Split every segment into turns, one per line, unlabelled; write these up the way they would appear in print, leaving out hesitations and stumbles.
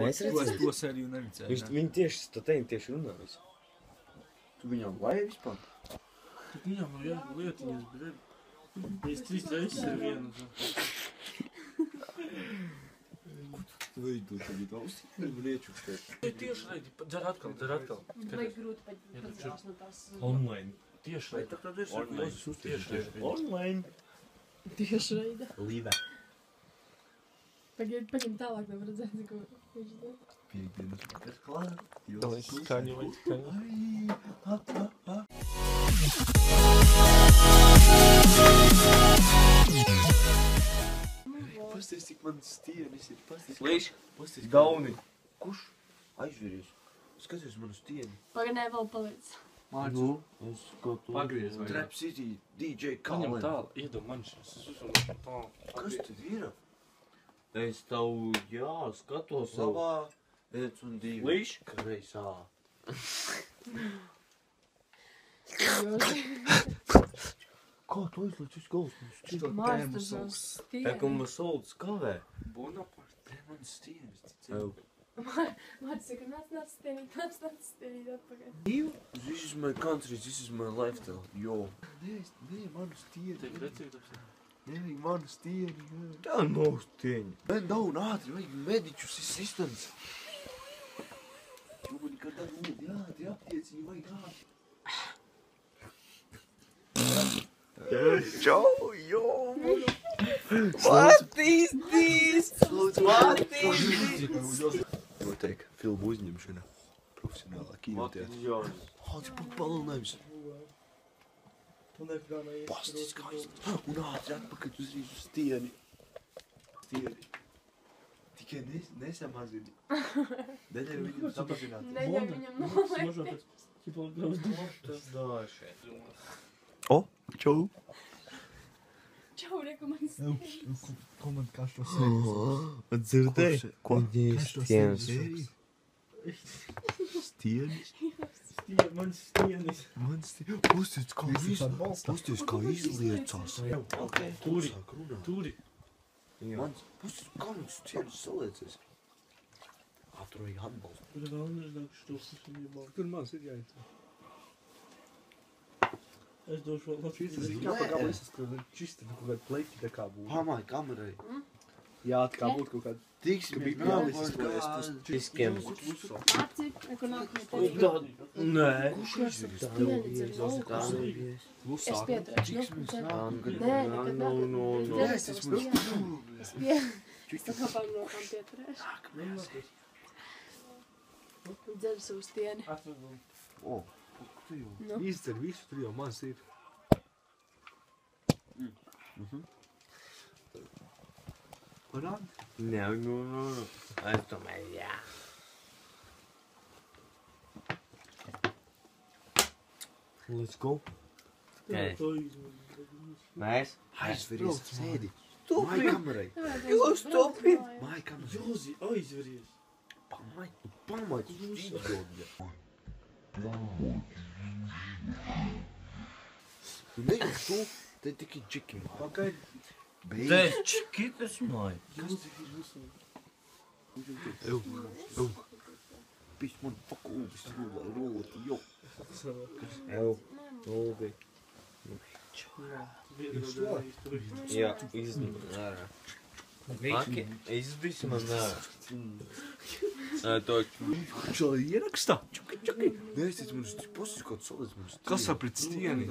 Mēs redzam.
To sēriju neredzēju.
Viņi tieši runā visu.
Tu viņam vajag vispār?
Viņam jau lietiņas, bet mēs 3 reizes ar vienu.
Tu veidu tagad ausīt, lieču šeit.
Tieši raidi, dzer atkal.
Vajag grūti padzirās no tās.
Online.
Tieši raidi.
Online.
Tieši raida.
Līve.
Paņem tālāk, nevar redzēt, ko viņš dara.
Piekdienas vakar klāt.
Skaņu.
Pasties, cik man stienis ir.
Līš.
Pasties,
Gauni.
Kurš? Aizveries. Skaties manu stieni.
Paganē vēl paliec.
Nu, es skatos.
Pagriez vai
Trap City, DJ
Paņem
Colin.
tālu, iedod man šis.
Kas tad ir?
Es tavu, skatos savu.
Labā, 1 un 2.
Līš.
Kreisā. Kā tu aizliec uz galvas?
Māstas jau
Tā
stieni.
kā mums solds kavē.
Bonaparte. Te man stienis.
Mātis saka, nāc stienīt atpakaļ.
This is my country, this is my lifestyle. Jo. Nē, manu stieni.
Teik redzīgi tas ir.
Nevajag manu stieni.
Tā nav stieņa.
Man daun ātri, vajag mediķus assistants. Čubuļi, kad lūdzu, ātri aptieciņi, vajag ātri.
Čau, jo. What is this? What is this?
Noteikti filmu uzņemšana. Profesionālā kinoteātrā. Ātri palielinājums. Pastis skaisti. Un ātri atpakaļ uzreiz uz stieni. Tikai nesamazini. Neļauj viņam samazināt.
Neļauj viņam noliekt.
Tas dāši.
O, čau.
Čau, reku man stieni.
Ko man kašo sēdus?
Dzirdēji?
Ko?
Kašo stieņas.
Stienis?
Man stienis.
Man stienis. Pastis kā izliecās.
Turi.
Mans, pastis kā viņš stienis saliecies. Atroji atbalstu.
Kur mans ir jāiet?
Es došu vēl Latvijas.
Šis ir kā pagālis, ka čisti kaut kāda pleķi tā kā būtu.
Pamāj kamerai.
Jā, tā kā būtu kaut kāda.
Tiksim,
bija
jālis
Diskiem.
Māci, reku nākamie tevi.
Nē.
Kurš aizveries?
Stieni dzer lauku. Es pieturēšu. Nē, nekad
No.
Es tā kā pār nokām pieturēšu. Dzer savu stieni.
O, tu jau.
Izdzer visu, tur jau mans ir. Parādi?
Nē, no. Es domāju, jā.
Let's go.
Mēs?
Aizveries, sēdi. Māj kamerai.
Jūs stupi.
Māj kamerai.
Jozi, aizveries.
Pamāj, tu idiotļa. Tu nejūs tu, te tikai čiki.
Pagaid.
Beidz.
Čikitas māj.
Pēc man pakūbis roloti, jo.
Lūdī. Jā, izdarā. Maki, izbisi man nārā. To...
Čā ierakstā? Čuki. Nē, es teicu, man pasīs kaut salīdz man stieni.
Kas aprit stieni?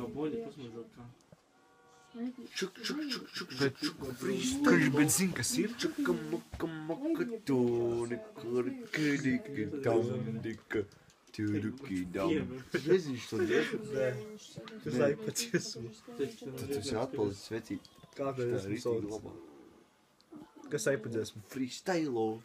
Čuk.
Kurš, bet zin, kas ir?
Čukamakamakatonika. Turukidam. Nezinu, što dēļ.
Tas iPads iesūs.
Tad tas ir atpalicis vecīt.
Kā tā
Tā
esmu
ir
sauc?
labā.
Kas iPads esmu?
Freestylo.